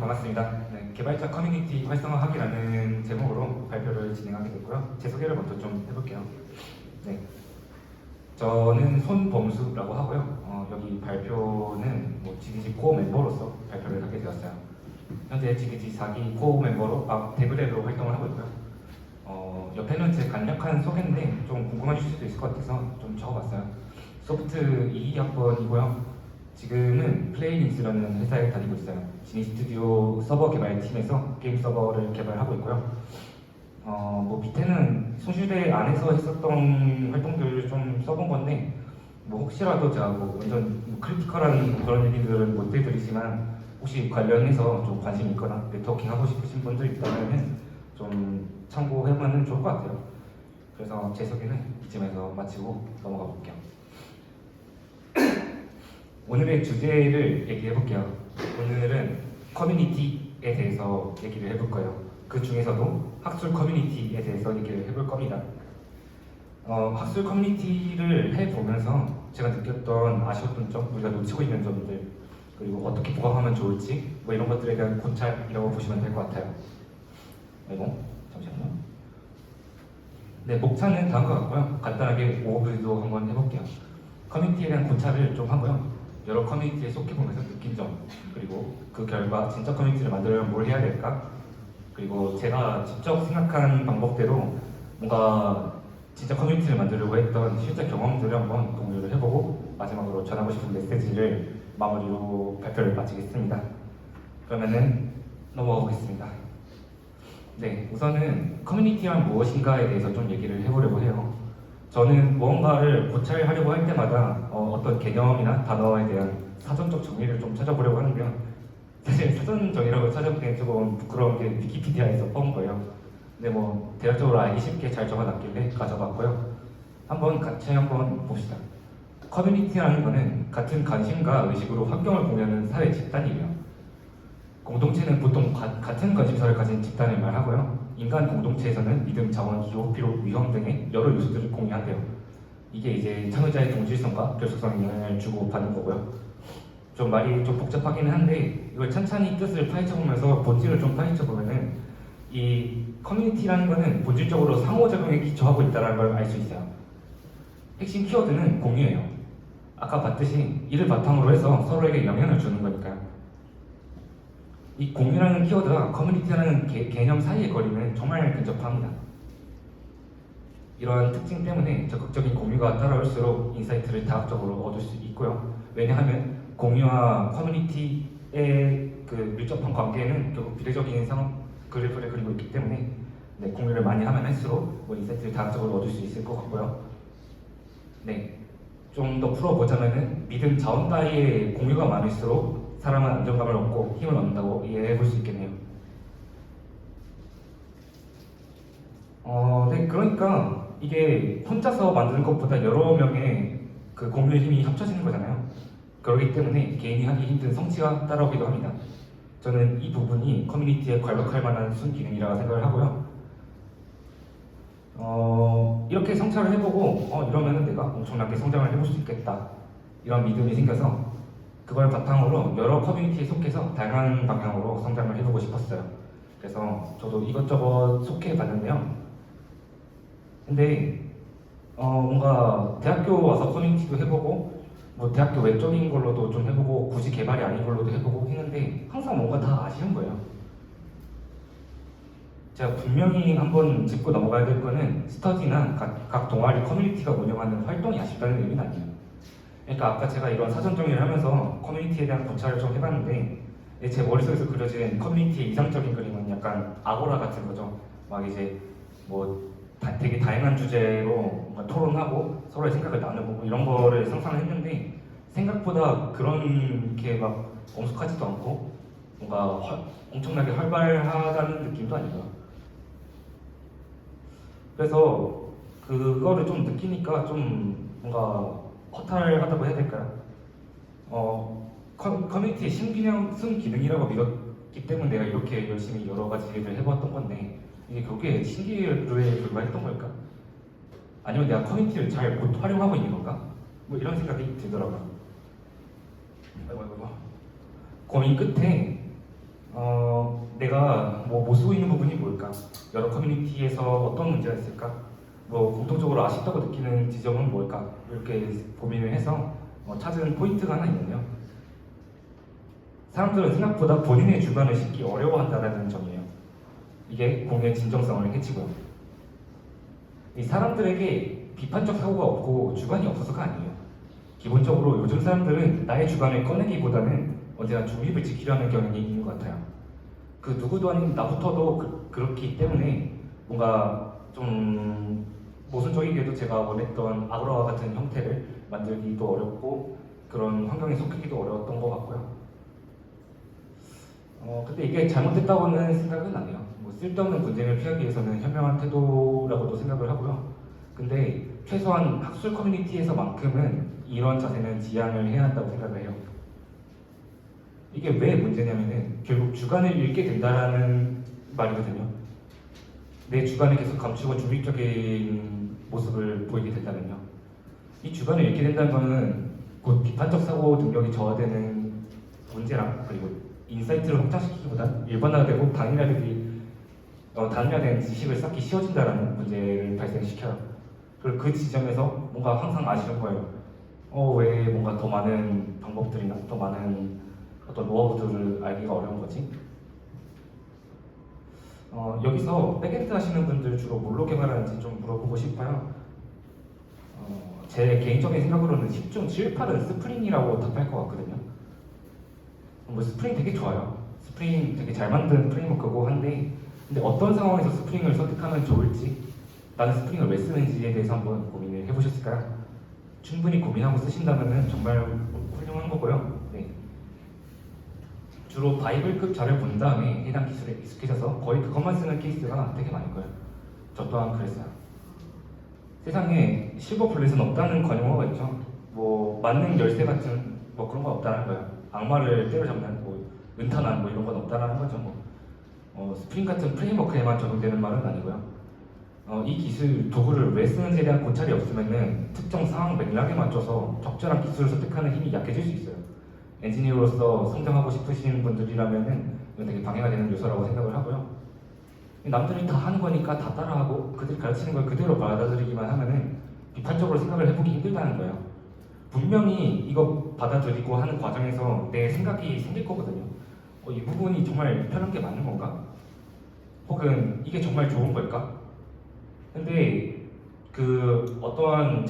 반갑습니다. 네, 개발자 커뮤니티 활성화하기라는 제목으로 발표를 진행하게 됐고요. 제 소개를 먼저 좀 해볼게요. 네, 저는 손범수라고 하고요. 여기 발표는 GDG 코어 멤버로서 발표를 하게 되었어요. 현재 GDG 4기 코어 멤버로 데브랩으로 활동을 하고 있고요. 옆에는 제 간략한 소개인데 좀 궁금하실 수도 있을 것 같아서 좀 적어봤어요. 소프트 2학번이고요. 지금은 플레이링스라는 회사에 다니고 있어요. 지니 스튜디오 서버 개발팀에서 게임 서버를 개발하고 있고요. 밑에는 소실대 안에서 했었던 활동들을 좀 써본 건데 혹시라도 제가 완전 크리티컬한 그런 얘기들은 못 해드리지만 혹시 관련해서 좀 관심 있거나 네트워킹 하고 싶으신 분들 있다면 좀 참고해보면 좋을 것 같아요. 그래서 제 소개는 이쯤에서 마치고 넘어가 볼게요. 오늘의 주제를 얘기해 볼게요. 오늘은 커뮤니티에 대해서 얘기를 해볼 거예요. 그 중에서도 학술 커뮤니티에 대해서 얘기를 해볼 겁니다. 학술 커뮤니티를 해보면서 제가 느꼈던 아쉬웠던 점, 우리가 놓치고 있는 점들, 그리고 어떻게 부각하면 좋을지 이런 것들에 대한 고찰이라고 보시면 될 것 같아요. 아이고, 잠시만요. 네, 목차는 다음과 같고요. 간단하게 오버뷰도 한번 해볼게요. 커뮤니티에 대한 고찰을 좀 하고요. 여러 커뮤니티에 속해보면서 느낀 점, 그리고 그 결과 진짜 커뮤니티를 만들려면 뭘 해야 될까? 그리고 제가 직접 생각한 방법대로 뭔가 진짜 커뮤니티를 만들려고 했던 실제 경험들을 한번 공유를 해보고 마지막으로 전하고 싶은 메시지를 마무리로 발표를 마치겠습니다. 그러면은 넘어가 보겠습니다. 네, 우선은 커뮤니티란 무엇인가에 대해서 좀 얘기를 해보려고 해요. 저는 무언가를 고찰하려고 할 때마다 어떤 개념이나 단어에 대한 사전적 정의를 좀 찾아보려고 하는데요. 사실 사전 정의라고 찾아보기엔 조금 부끄러운 게 위키피디아에서 뽑은 거예요. 근데 대략적으로 알기 쉽게 잘 적어놨길래 가져봤고요. 같이 한번 봅시다. 커뮤니티라는 거는 같은 관심과 의식으로 환경을 공유하는 사회 집단이에요. 공동체는 보통 같은 관심사를 가진 집단을 말하고요. 인간 공동체에서는 믿음, 자원, 기호, 필요, 위험 등의 여러 요소들을 공유한대요. 이게 이제 참여자의 동질성과 결속성에 영향을 주고 받는 거고요. 말이 좀 복잡하기는 한데 이걸 찬찬히 뜻을 파헤쳐보면서 본질을 좀 파헤쳐보면은 이 커뮤니티라는 거는 본질적으로 상호작용에 기초하고 있다는 걸 알 수 있어요. 핵심 키워드는 공유예요. 아까 봤듯이 이를 바탕으로 해서 서로에게 영향을 주는 거니까요. 이 공유라는 키워드와 커뮤니티라는 개념 사이의 거리는 정말 근접합니다. 이러한 특징 때문에 적극적인 공유가 따라올수록 인사이트를 다각적으로 얻을 수 있고요. 왜냐하면 공유와 커뮤니티의 그 밀접한 관계는 결국 비례적인 그래프를 그리고 있기 때문에 공유를 많이 하면 할수록 인사이트를 다각적으로 얻을 수 있을 것 같고요. 네, 좀 더 풀어보자면은 믿음, 자원 따위의 공유가 많을수록 사람은 안정감을 얻고 힘을 얻는다고 이해해 볼 수 있겠네요. 네, 그러니까 이게 혼자서 만드는 것보다 여러 명의 그 공유의 힘이 합쳐지는 거잖아요. 그렇기 때문에 개인이 하기 힘든 성취가 따라오기도 합니다. 저는 이 부분이 커뮤니티에 괄박할 만한 순기능이라고 생각을 하고요. 이렇게 성찰을 해보고 이러면은 내가 엄청나게 성장을 해볼 수 있겠다 이런 믿음이 생겨서 그걸 바탕으로 여러 커뮤니티에 속해서 다양한 방향으로 성장을 해보고 싶었어요. 그래서 저도 이것저것 속해 봤는데요. 근데 뭔가 대학교 와서 커뮤니티도 해보고 대학교 외적인 걸로도 좀 해보고 굳이 개발이 아닌 걸로도 해보고 했는데 항상 뭔가 다 아쉬운 거예요. 제가 분명히 한번 짚고 넘어가야 될 거는 스터디나 각 동아리 커뮤니티가 운영하는 활동이 아쉽다는 의미는 아니에요. 그러니까 아까 제가 이런 사전 정리를 하면서 커뮤니티에 대한 고찰을 좀 해봤는데 제 머릿속에서 그려진 커뮤니티의 이상적인 그림은 약간 아고라 같은 거죠. 이제 되게 다양한 주제로 토론하고 서로의 생각을 나누고 이런 거를 상상을 했는데 생각보다 그런 게 엄숙하지도 않고 뭔가 엄청나게 활발하다는 느낌도 아니고요. 그래서 그거를 좀 느끼니까 좀 뭔가 허탈하다고 해야 될까요? 커뮤니티의 순기능이라고 믿었기 때문에 내가 이렇게 열심히 여러 가지 일을 해봤던 건데 이게 결국에 신기루에 불과했던 걸까? 아니면 내가 커뮤니티를 잘 못 활용하고 있는 건가? 이런 생각이 들더라고요. 고민 끝에 쏘이는 부분이 뭘까? 여러 커뮤니티에서 어떤 문제가 있을까? 뭐 공통적으로 아쉽다고 느끼는 지점은 뭘까? 이렇게 고민을 해서 찾은 포인트가 하나 있는데요. 사람들은 생각보다 본인의 주관을 싣기 어려워한다는 점이에요. 이게 공유의 진정성을 해치고요. 이 사람들에게 비판적 사고가 없고 주관이 없어서가 아니에요. 기본적으로 요즘 사람들은 나의 주관을 꺼내기보다는 언제나 중립을 지키려는 경향이 있는 것 같아요. 그 누구도 아닌 나부터도 그렇기 때문에 뭔가 좀 모순적이게도 제가 원했던 아우라와 같은 형태를 만들기도 어렵고 그런 환경에 속하기도 어려웠던 것 같고요. 근데 이게 잘못됐다고는 생각은 안 해요. 뭐 쓸데없는 분쟁을 피하기 위해서는 현명한 태도라고도 생각을 하고요. 근데 최소한 학술 커뮤니티에서만큼은 이런 자세는 지양을 해야 한다고 생각을 해요. 이게 왜 문제냐면은 결국 주관을 잃게 된다라는 말이거든요. 내 주관을 계속 감추고 중립적인 모습을 보이게 된다면요. 이 주관을 잃게 된다는 것은 곧 비판적 사고 능력이 저하되는 문제랑 그리고 인사이트를 확장시키기보다 일반화되고 단일화된 지식을 쌓기 쉬워진다는 문제를 발생시켜요. 그리고 그 지점에서 뭔가 항상 아쉬운 거예요. 왜 뭔가 더 많은 방법들이나 더 많은 어떤 노하우들을 알기가 어려운 거지? 여기서 백엔드 하시는 분들 주로 뭘로 개발하는지 좀 물어보고 싶어요. 제 개인적인 생각으로는 10중 7, 8은 스프링이라고 답할 것 같거든요. 뭐 스프링 되게 좋아요. 스프링 되게 잘 만든 프레임워크고 한데 근데 어떤 상황에서 스프링을 선택하면 좋을지 나는 스프링을 왜 쓰는지에 대해서 한번 고민을 해보셨을까요? 충분히 고민하고 쓰신다면 정말 훌륭한 거고요. 네. 주로 바이블급 자료를 본 다음에 해당 기술에 익숙해져서 거의 그것만 쓰는 케이스가 되게 많을 거예요. 저 또한 그랬어요. 세상에 실버 블렛은 없다는 관용어가 있죠. 뭐 만능 열쇠 같은 뭐 그런 건 없다는 거예요. 악마를 때려잡는 뭐 은탄한 뭐 이런 건 없다는 거죠. 스프링 같은 프레임워크에만 적용되는 말은 아니고요. 이 기술 도구를 왜 쓰는지에 대한 고찰이 없으면은 특정 상황 맥락에 맞춰서 적절한 기술을 선택하는 힘이 약해질 수 있어요. 엔지니어로서 성장하고 싶으신 분들이라면은 이건 되게 방해가 되는 요소라고 생각을 하고요. 남들이 다 하는 거니까 다 따라하고 그들이 가르치는 걸 그대로 받아들이기만 하면은 비판적으로 생각을 해보기 힘들다는 거예요. 분명히 이거 받아들이고 하는 과정에서 내 생각이 생길 거거든요. 이 부분이 정말 편한 게 맞는 건가? 혹은 이게 정말 좋은 걸까? 근데 그 어떠한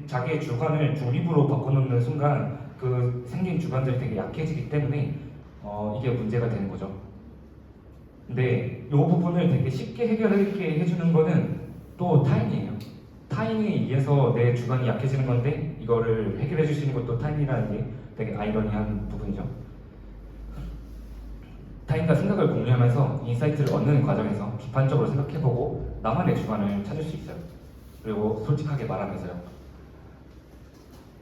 자기의 주관을 중립으로 바꿔놓는 순간 그 생긴 주관들이 되게 약해지기 때문에 이게 문제가 되는 거죠. 근데 이 부분을 되게 쉽게 해결하게 해주는 거는 또 타인이에요. 타인에 의해서 내 주관이 약해지는 건데 이거를 해결해 줄 수 있는 것도 타인이라는 게 되게 아이러니한 부분이죠. 타인과 생각을 공유하면서 인사이트를 얻는 과정에서 비판적으로 생각해보고 나만의 주관을 찾을 수 있어요. 그리고 솔직하게 말하면서요.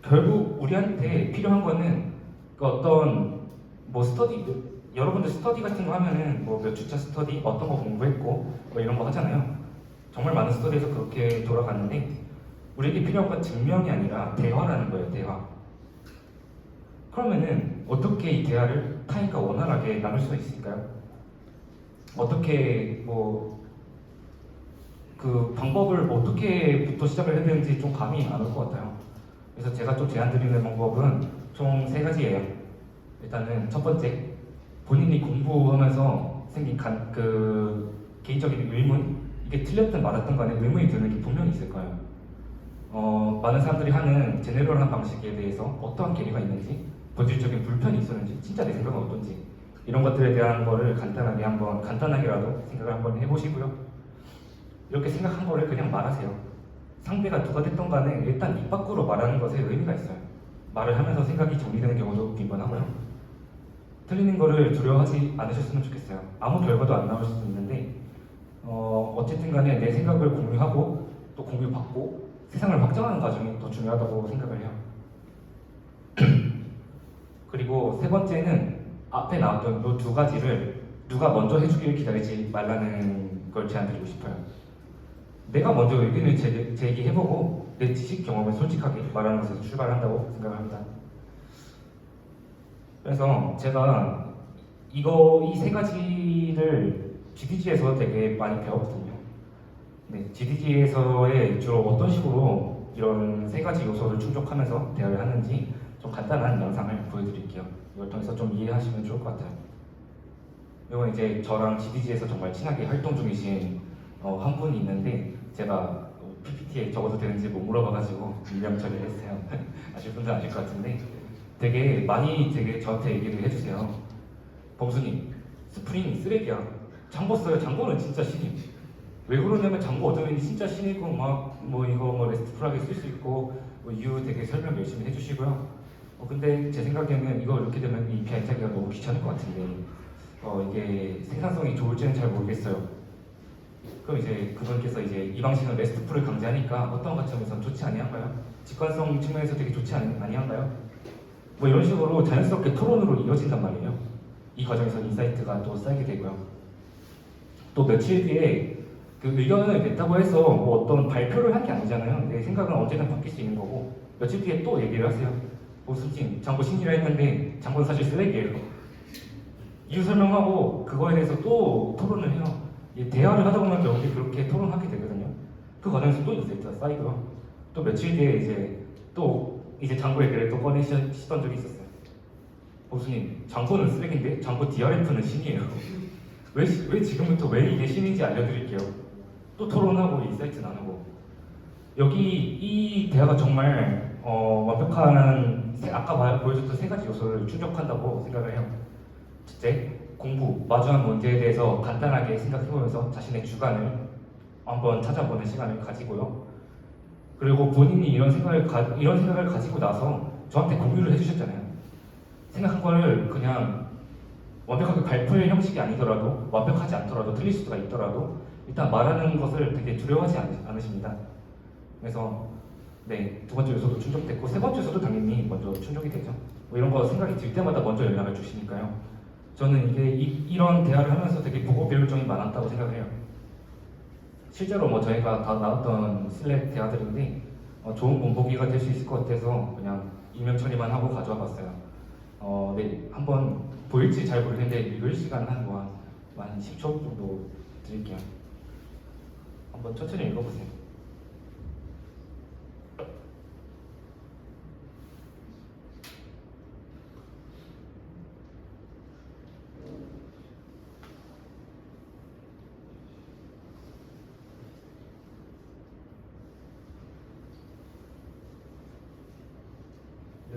결국 우리한테 필요한 거는 그 어떤 뭐 여러분들 스터디 같은 거 하면은 뭐 몇 주차 스터디 어떤 거 공부했고 뭐 이런 거 하잖아요. 정말 많은 스터디에서 그렇게 돌아가는데 우리에게 필요한 건 증명이 아니라 대화라는 거예요. 대화. 그러면은 어떻게 이 대화를 타인과 원활하게 나눌 수가 있을까요? 어떻게 그 방법을 어떻게부터 시작을 해야 되는지 좀 감이 안 올 것 같아요. 그래서 제가 좀 제안드리는 방법은 총 3가지예요. 일단은 첫 번째, 본인이 공부하면서 생긴 개인적인 의문, 이게 틀렸든 맞았든 간에 의문이 드는 게 분명히 있을 거예요. 많은 사람들이 하는 제네럴한 방식에 대해서 어떠한 계기가 있는지, 본질적인 불편이 있었는지, 진짜 내 생각은 어떤지 이런 것들에 대한 거를 간단하게라도 생각을 한번 해보시고요. 이렇게 생각한 거를 그냥 말하세요. 상대가 누가 됐던 간에 일단 입 밖으로 말하는 것에 의미가 있어요. 말을 하면서 생각이 정리되는 경우도 빈번하고요. 틀리는 거를 두려워하지 않으셨으면 좋겠어요. 아무 결과도 안 나올 수도 있는데 어쨌든 간에 내 생각을 공유하고 또 공유받고 세상을 확장하는 과정이 더 중요하다고 생각을 해요. 그리고 3번째는 앞에 나왔던 이 2가지를 누가 먼저 해주기를 기다리지 말라는 걸 제안드리고 싶어요. 내가 먼저 의견을 제기해보고 내 지식 경험을 솔직하게 말하는 것에서 출발한다고 생각합니다. 그래서 제가 이 3가지를 GDG에서 되게 많이 배웠거든요. 네, GDG에서의 주로 어떤 식으로 이런 세 가지 요소를 충족하면서 대화를 하는지 좀 간단한 영상을 보여드릴게요. 이걸 통해서 좀 이해하시면 좋을 것 같아요. 이건 이제 저랑 GDG에서 정말 친하게 활동 중이신 한 분이 있는데 제가 PPT에 적어도 되는지 못 물어봐가지고 일명 처리를 했어요. 아실 분들은 아실 것 같은데 되게 많이 저한테 얘기를 해주세요. 범수님, 스프링 쓰레기야. 장고 써요. 장고는 진짜 신임. 왜 그러냐면 장고 얻으면 진짜 신이고 막 뭐 이거 뭐 레스트풀하게 쓸 수 있고 뭐 이유 되게 설명 열심히 해주시고요. 근데 제 생각에는 이거 이렇게 되면 이 API 짜기가 너무 귀찮을 것 같은데 이게 생산성이 좋을지는 잘 모르겠어요. 그럼 이제 그분께서 이제 이 방식은 레스트풀을 강제하니까 어떤 관점에서는 좋지 아니한가요? 직관성 측면에서 되게 좋지 아니한가요? 뭐 이런 식으로 자연스럽게 토론으로 이어진단 말이에요. 이 과정에서 인사이트가 또 쌓이게 되고요. 또 며칠 뒤에 그 의견을 냈다고 해서 뭐 어떤 발표를 한 게 아니잖아요. 내 생각은 언제든 바뀔 수 있는 거고 며칠 뒤에 또 얘기를 하세요. 보수진 장고 신이라 했는데 장고는 사실 쓰레기예요. 이유 설명하고 그거에 대해서 또 토론을 해요. 대화를 하다 보면 결국에 그렇게 토론하게 되거든요. 그 과정에서 또 인사이트가 쌓이고요. 또 며칠 뒤에 이제 장고 얘기를 또 꺼내시던 적이 있었어요. 보수님, 장고는 쓰레기인데 장고 DRF는 신이에요. 왜 지금부터 왜 이게 신인지 알려드릴게요. 또 토론하고 인사이트 나누고 여기 이 대화가 정말 완벽한 아까 보여줬던 세 가지 요소를 충족한다고 생각을 해요. 첫째, 공부, 마주한 문제에 대해서 간단하게 생각해보면서 자신의 주관을 한번 찾아보는 시간을 가지고요. 그리고 본인이 이런 생각을 가지고 나서 저한테 공유를 해주셨잖아요. 생각한 거를 그냥 완벽하게 발표의 형식이 아니더라도 완벽하지 않더라도 틀릴 수가 있더라도 일단 말하는 것을 되게 두려워하지 않으십니다. 그래서 네, 두 번째 요소도 충족됐고 세 번째 요소도 당연히 먼저 충족이 되죠. 뭐 이런 거 생각이 들 때마다 먼저 연락을 주시니까요. 저는 이게 이런 대화를 하면서 되게 보고 배울 점이 많았다고 생각을 해요. 실제로 뭐 저희가 다 나왔던 슬랙 대화들인데 좋은 본보기가 될 수 있을 것 같아서 그냥 이명 처리만 하고 가져와 봤어요. 네, 한번 보일지 잘 모르겠는데 읽을 시간 한 10초 정도 드릴게요. 한번 천천히 읽어보세요.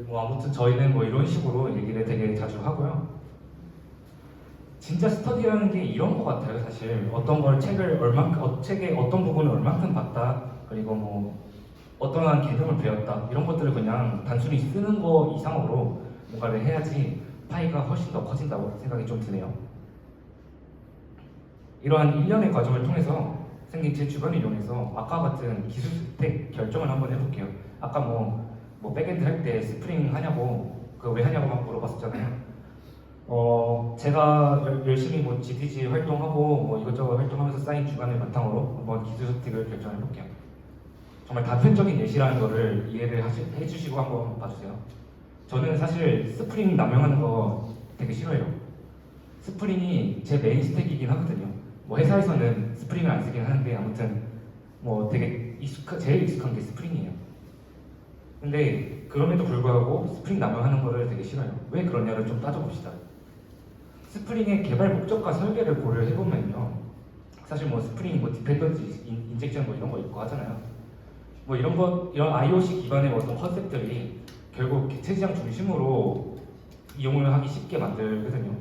뭐 아무튼 저희는 뭐 이런 식으로 얘기를 되게 자주 하고요. 진짜 스터디라는 게 이런 것 같아요. 사실 어떤 걸 책의 어떤 부분을 얼만큼 봤다, 그리고 뭐 어떠한 개념을 배웠다 이런 것들을 그냥 단순히 쓰는 거 이상으로 뭔가를 해야지 파이가 훨씬 더 커진다고 생각이 좀 드네요. 이러한 1년의 과정을 통해서 생긴 제 주변을 이용해서 아까 같은 기술 스택 결정을 한번 해볼게요. 아까 뭐 백엔드 할 때 스프링 하냐고 왜 하냐고 막 물어봤었잖아요. 제가 열심히 뭐 GDG 활동하고 뭐 이것저것 활동하면서 쌓인 주관을 바탕으로 한번 기술 스택을 결정해 볼게요. 정말 단편적인 예시라는 거를 이해를 해주시고 한번 봐주세요. 저는 사실 스프링 남용하는 거 되게 싫어해요. 스프링이 제 메인 스택이긴 하거든요. 뭐 회사에서는 스프링을 안 쓰긴 하는데 아무튼 뭐 되게 제일 익숙한 게 스프링이에요. 근데 그럼에도 불구하고 스프링 남용하는 거를 되게 싫어요. 왜 그러냐를 좀 따져봅시다. 스프링의 개발 목적과 설계를 고려해보면요. 사실 뭐 스프링 뭐 디펜던시 인젝션 뭐 이런 거 있고 하잖아요. 뭐 이런 IOC 기반의 어떤 컨셉들이 결국 객체 지향 중심으로 이용을 하기 쉽게 만들거든요.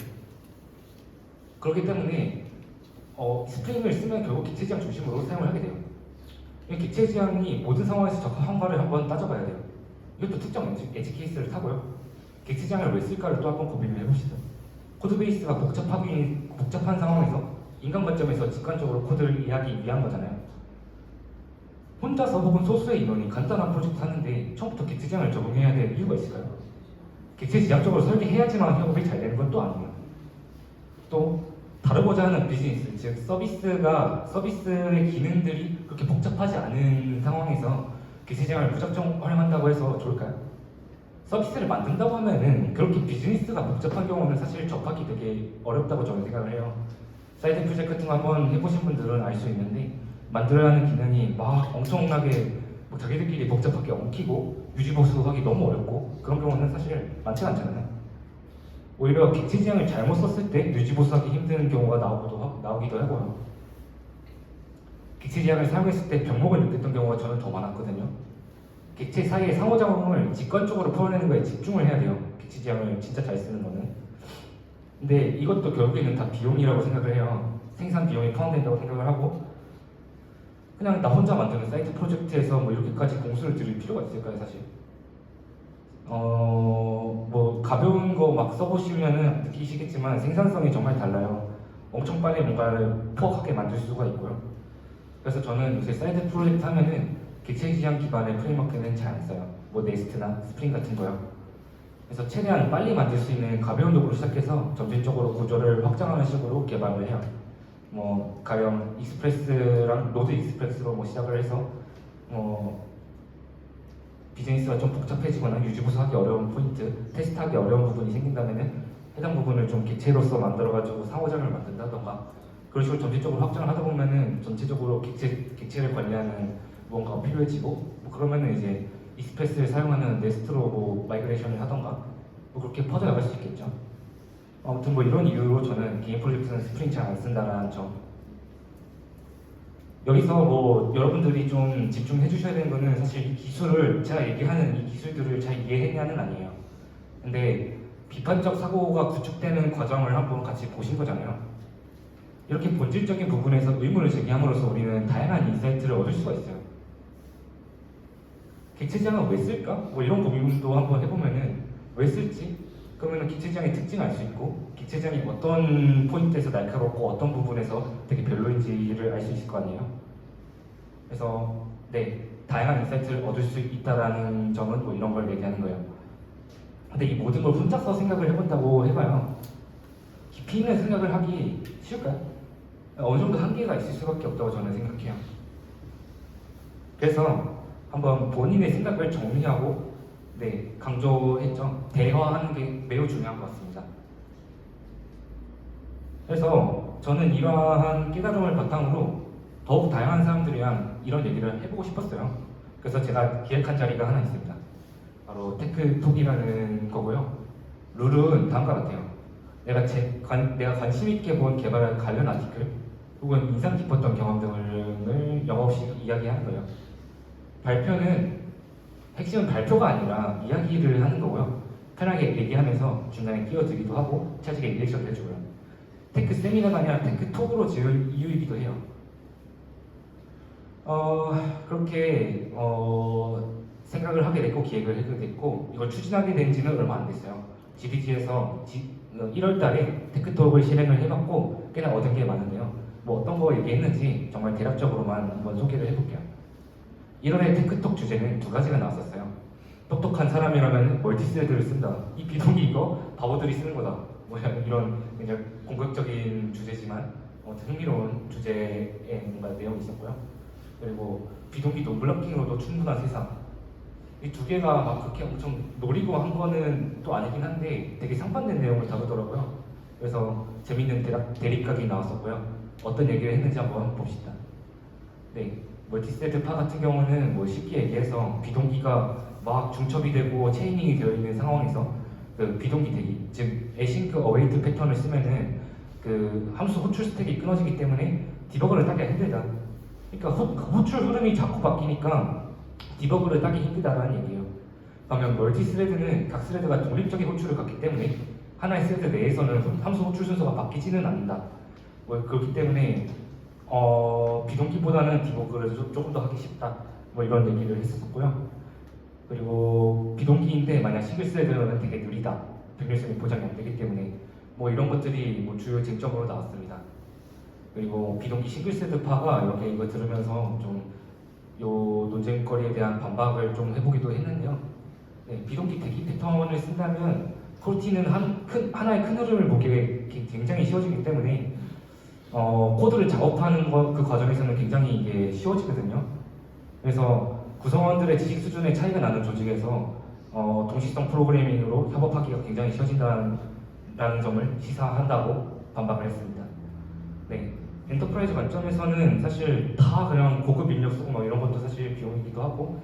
그렇기 때문에 스프링을 쓰면 결국 객체 지향 중심으로 사용을 하게 돼요. 이 객체 지향이 모든 상황에서 적합한가를 한번 따져봐야 돼요. 이것도 특정 엣지 케이스를 타고요. 객체 지향을 왜 쓸까를 또 한번 고민을 해봅시다. 코드 베이스가 복잡한 상황에서 인간 관점에서 직관적으로 코드를 이해하기 위한 거잖아요. 혼자서 혹은 소수의 인원이 간단한 프로젝트 하는데 처음부터 객체 지향을 적용해야 될 이유가 있을까요? 객체 지향적으로 설계해야지만 협업이 잘 되는 건 또 아니에요. 또 다루고자 하는 비즈니스, 즉 서비스의 기능들이 그렇게 복잡하지 않은 상황에서 객체 지향을 무작정 활용한다고 해서 좋을까요? 서비스를 만든다고 하면은 그렇게 비즈니스가 복잡한 경우는 사실 접하기 되게 어렵다고 저는 생각을 해요. 사이드 프로젝트 같은 거 한번 해보신 분들은 알 수 있는데 만들어야 하는 기능이 막 엄청나게 뭐 자기들끼리 복잡하게 엉키고 유지보수하기 너무 어렵고 그런 경우는 사실 많지가 않잖아요. 오히려 객체 지향을 잘못 썼을 때 유지보수하기 힘든 경우가 나오기도 하고요. 객체 지향을 사용했을 때 병목을 느꼈던 경우가 저는 더 많았거든요. 객체 사이의 상호작용을 직관적으로 풀어내는 거에 집중을 해야 돼요. 객체 지향을 진짜 잘 쓰는 거는. 근데 이것도 결국에는 다 비용이라고 생각을 해요. 생산 비용이 포함된다고 생각을 하고 그냥 나 혼자 만드는 사이트 프로젝트에서 뭐 이렇게까지 공수를 들일 필요가 있을까요, 사실? 뭐 가벼운 거 막 써보시면은 느끼시겠지만 생산성이 정말 달라요. 엄청 빨리 뭔가를 포악하게 만들 수가 있고요. 그래서 저는 요새 사이트 프로젝트 하면은 객체 지향 기반의 프레임워크는 잘 안 써요. 뭐 네스트나 스프링 같은 거요. 그래서 최대한 빨리 만들 수 있는 가벼운 도구로 시작해서 점진적으로 구조를 확장하는 식으로 개발을 해요. 뭐 가령 익스프레스랑 노드 익스프레스로 뭐 시작을 해서 비즈니스가 좀 복잡해지거나 유지보수하기 어려운 포인트, 테스트하기 어려운 부분이 생긴다면은 해당 부분을 좀 객체로서 만들어가지고 상호작용을 만든다던가 그런 식으로 점진적으로 확장을 하다 보면은 전체적으로 객체를 관리하는 무언가가 필요해지고 뭐 그러면은 이제 익스프레스를 사용하는 네스트로 뭐 마이그레이션을 하던가 뭐 그렇게 퍼져나갈 수 있겠죠. 아무튼 뭐 이런 이유로 저는 개인 프로젝트는 스프링 잘 안 쓴다는 점. 여기서 뭐 여러분들이 좀 집중해 주셔야 되는 거는 사실 이 기술을 제가 얘기하는 이 기술들을 잘 이해했냐는 아니에요. 근데 비판적 사고가 구축되는 과정을 한번 같이 보신 거잖아요. 이렇게 본질적인 부분에서 의문을 제기함으로써 우리는 다양한 인사이트를 얻을 수가 있어요. 객체 지향은 왜 쓸까? 뭐 이런 고민도 한번 해보면은 왜 쓸지? 그러면은 객체 지향의 특징을 알 수 있고 객체 지향이 어떤 포인트에서 날카롭고 어떤 부분에서 되게 별로인지를 알 수 있을 거 아니에요. 그래서 네, 다양한 인사이트를 얻을 수 있다라는 점은 뭐 이런 걸 얘기하는 거예요. 근데 이 모든 걸 혼자서 생각을 해본다고 해봐요. 깊이 있는 생각을 하기 쉬울까요? 어느 정도 한계가 있을 수밖에 없다고 저는 생각해요. 그래서 한번 본인의 생각을 정리하고 네, 강조했죠. 대화하는 게 매우 중요한 것 같습니다. 그래서 저는 이러한 깨달음을 바탕으로 더욱 다양한 사람들이랑 이런 얘기를 해보고 싶었어요. 그래서 제가 기획한 자리가 하나 있습니다. 바로 테크톡이라는 거고요. 룰은 다음과 같아요. 내가 관심 있게 본 개발 관련 아티클 혹은 인상 깊었던 경험 등을 영어 없이 이야기하는 거예요. 발표는 핵심은 발표가 아니라 이야기를 하는 거고요. 편하게 얘기하면서 중간에 끼어들기도 하고 차지게 리액션도 해주고요. 테크 세미나가 아니라 테크톡으로 지을 이유이기도 해요. 그렇게 생각을 하게 됐고 기획을 하게 됐고 이걸 추진하게 된 지는 얼마 안 됐어요. GDG에서 1월 달에 테크톡을 실행을 해봤고 꽤나 얻은 게 많은데요. 뭐 어떤 거 얘기했는지 정말 대략적으로만 한번 소개를 해볼게요. 1월에 테크톡 주제는 두 가지가 나왔었어요. 똑똑한 사람이라면 멀티스레드를 쓴다. 이 비동기 이거 바보들이 쓰는 거다. 뭐 이런 굉장히 공격적인 주제지만 흥미로운 주제의 뭔가 내용이 있었고요. 그리고 비동기 노블럭킹으로도 충분한 세상. 이 두 개가 막 그렇게 엄청 노리고 한 거는 또 아니긴 한데 되게 상반된 내용을 다루더라고요. 그래서 재밌는 대립각이 나왔었고요. 어떤 얘기를 했는지 한번 봅시다. 네, 멀티스레드파 같은 경우는 뭐 쉽게 얘기해서 비동기가 막 중첩이 되고 체이닝이 되어 있는 상황에서 그 비동기 대기, 즉 애싱크 어웨이트 패턴을 쓰면은 그 함수 호출 스택이 끊어지기 때문에 디버그를 따기가 힘들다. 그러니까 호출 흐름이 자꾸 바뀌니까 디버그를 따기 힘들다라는 얘기예요. 반면 멀티스레드는 각 스레드가 독립적인 호출을 갖기 때문에 하나의 스레드 내에서는 함수 호출 순서가 바뀌지는 않는다. 뭐 그렇기 때문에 비동기보다는 디버그를 조금 더 하기 쉽다. 뭐 이런 얘기를 했었고요. 그리고 비동기인데 만약 싱글 스레드는 되게 느리다. 병렬성이 보장이 안 되기 때문에 뭐 이런 것들이 뭐 주요 쟁점으로 나왔습니다. 그리고 비동기 싱글 스레드파가 이렇게 이거 들으면서 좀 요 논쟁거리에 대한 반박을 좀 해보기도 했는데요. 네, 비동기 대기 패턴을 쓴다면 코르티는 하나의 큰 흐름을 보기에 굉장히 쉬워지기 때문에 코드를 작업하는 그 과정에서는 굉장히 이게 쉬워지거든요. 그래서 구성원들의 지식 수준의 차이가 나는 조직에서 동시성 프로그래밍으로 협업하기가 굉장히 쉬워진다는 점을 시사한다고 반박을 했습니다. 네, 엔터프라이즈 관점에서는 사실 다 그냥 고급 인력 쓰고 막 이런 것도 사실 비용이기도 하고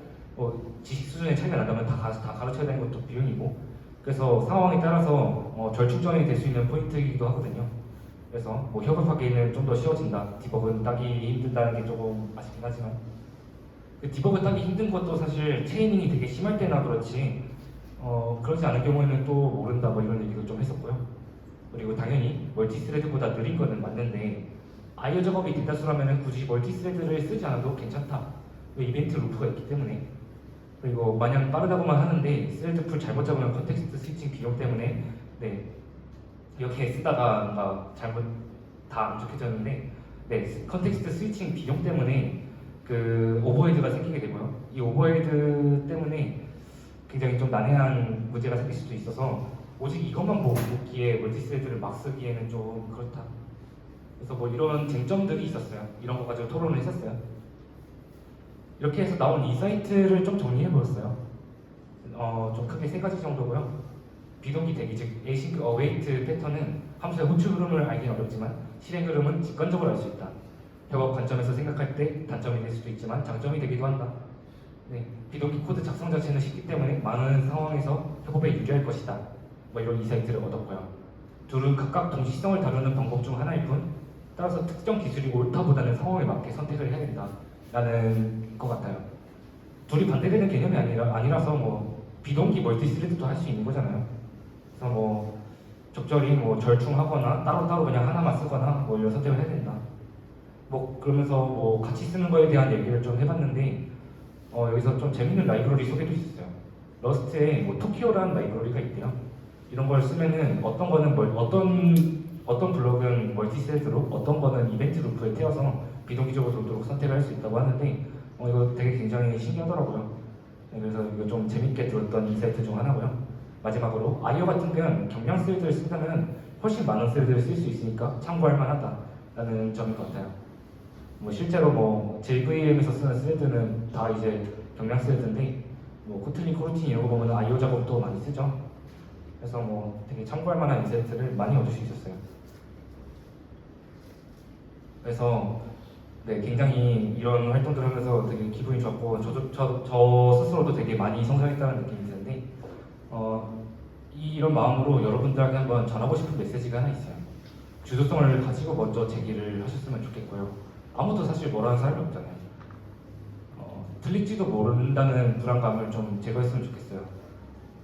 지식 수준의 차이가 나다면 다 가르쳐야 되는 것도 비용이고 그래서 상황에 따라서 절충점이 될 수 있는 포인트이기도 하거든요. 그래서 뭐 협업하기에는 좀 더 쉬워진다. 디버그는 따기 힘들다는 게 조금 아쉽긴 하지만 그 디버그 따기 힘든 것도 사실 체이닝이 되게 심할 때나 그렇지 그러지 않은 경우에는 또 모른다 뭐 이런 얘기도 좀 했었고요. 그리고 당연히 멀티스레드보다 느린 거는 맞는데 아이오 작업이 대다수라면 굳이 멀티스레드를 쓰지 않아도 괜찮다. 이벤트 루프가 있기 때문에 그리고 마냥 빠르다고만 하는데 스레드 풀 잘못 잡으면 컨텍스트 스위칭 비용 때문에 네 이렇게 쓰다가 뭔가 잘못 다 안 좋게졌는데 네 컨텍스트 스위칭 비용 때문에 그 오버헤드가 생기게 되고요. 이 오버헤드 때문에 굉장히 좀 난해한 문제가 생길 수도 있어서 오직 이것만 보기에 멀티스레드를 막 쓰기에는 좀 그렇다. 그래서 뭐 이런 쟁점들이 있었어요. 이런 거 가지고 토론을 했었어요. 이렇게 해서 나온 인사이트를 좀 정리해보았어요. 좀 크게 세 가지 정도고요. 비동기 대기 즉 에이싱크 어웨이트 패턴은 함수의 호출 흐름을 알기는 어렵지만 실행 흐름은 직관적으로 알 수 있다. 협업 관점에서 생각할 때 단점이 될 수도 있지만 장점이 되기도 한다. 네, 비동기 코드 작성 자체는 쉽기 때문에 많은 상황에서 협업에 유리할 것이다. 뭐 이런 인사이트를 얻었고요. 둘은 각각 동시성을 다루는 방법 중 하나일 뿐 따라서 특정 기술이 옳다보다는 상황에 맞게 선택을 해야 된다라는 것 같아요. 둘이 반대되는 개념이 아니라서 뭐 비동기 멀티스레드도 할 수 있는 거잖아요. 그래서 뭐 적절히 뭐 절충하거나 따로따로 그냥 하나만 쓰거나 뭐 이런 선택을 해야 된다. 뭐 그러면서 뭐 같이 쓰는 거에 대한 얘기를 좀 해봤는데 여기서 좀 재밌는 라이브러리 소개도 있었어요. 러스트에 뭐 토키오라는 라이브러리가 있대요. 이런 걸 쓰면은 어떤 거는 어떤 블록은 멀티스레드로 어떤 거는 이벤트 루프에 태워서 비동기적으로 돌도록 선택을 할 수 있다고 하는데 이거 되게 굉장히 신기하더라고요. 네, 그래서 이거 좀 재밌게 들었던 인사이트 중 하나고요. 마지막으로 아이오 같은 경우는 경량 스레드를 쓴다면 훨씬 많은 스레드를 쓸 수 있으니까 참고할 만하다라는 점인 것 같아요. 뭐 실제로 뭐 JVM에서 쓰는 스레드는 다 이제 경량 스레드인데 뭐 코틀린, 코르틴 이런 거 보면 아이오 작업도 많이 쓰죠. 그래서 뭐 되게 참고할 만한 인사이트를 많이 얻을 수 있었어요. 그래서 네, 굉장히 이런 활동들을 하면서 되게 기분이 좋았고 저 스스로도 되게 많이 성장했다는 느낌이 드는데 이런 마음으로 여러분들에게 한번 전하고 싶은 메시지가 하나 있어요. 주도성을 가지고 먼저 제기를 하셨으면 좋겠고요. 아무도 사실 뭐라는 사람이 없잖아요. 틀릴지도 모른다는 불안감을 좀 제거했으면 좋겠어요.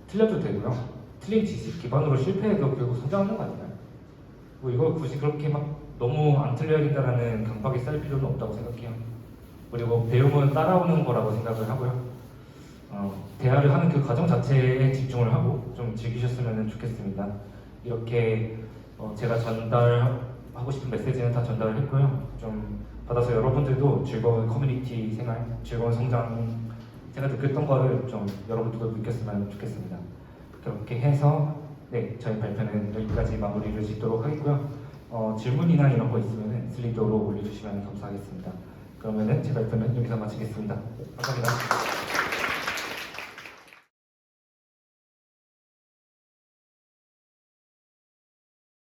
틀려도 되고요. 틀린 지식 기반으로 실패해도 결국 성장하는 거 아닌가요? 뭐 이거 굳이 그렇게 막 너무 안 틀려야겠다라는 강박이 쌓일 필요는 없다고 생각해요. 그리고 배움은 따라오는 거라고 생각을 하고요. 대화를 하는 그 과정 자체에 집중을 하고 좀 즐기셨으면 좋겠습니다. 이렇게 제가 전달하고 싶은 메시지는 다 전달을 했고요. 좀 받아서 여러분들도 즐거운 커뮤니티 생활, 즐거운 성장 제가 느꼈던 거를 좀 여러분들도 느꼈으면 좋겠습니다. 그렇게 해서 네, 저희 발표는 여기까지 마무리를 짓도록 하겠고요. 질문이나 이런 거 있으면 슬리드로 올려주시면 감사하겠습니다. 그러면은 제 발표는 여기서 마치겠습니다. 감사합니다.